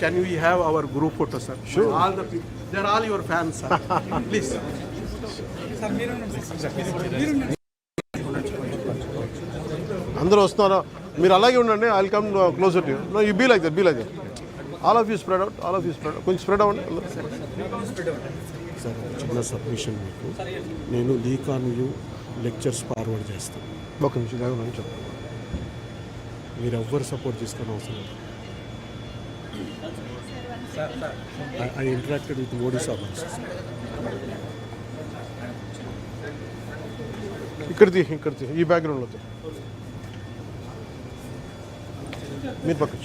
can we have our group photo, sir? Sure. All the people, they're all your fans, sir. Please. అందరూ వస్తున్నారా? మీరు అలాగే ఉండండి. I will come closer to you. No you be like that, be like that. All of you spread out, all of you spread out. కొంచెం spread అవ్వండి. Sir చిన్న submission మీకు, నేను లీకాన్యూ లెక్చర్స్ ఫార్వర్డ్ చేస్తాను. ఒక నిమిషం దాకా నేను చెప్తాను. మీరు ఎవ్వరు సపోర్ట్ చేసుకుని అవసరం లేదు. ఐ ఇంటరాక్టెడ్ విత్ మోడీ సాబ్. ఇక్కడ ఈ బ్యాక్గ్రౌండ్లో మీరు పక్కన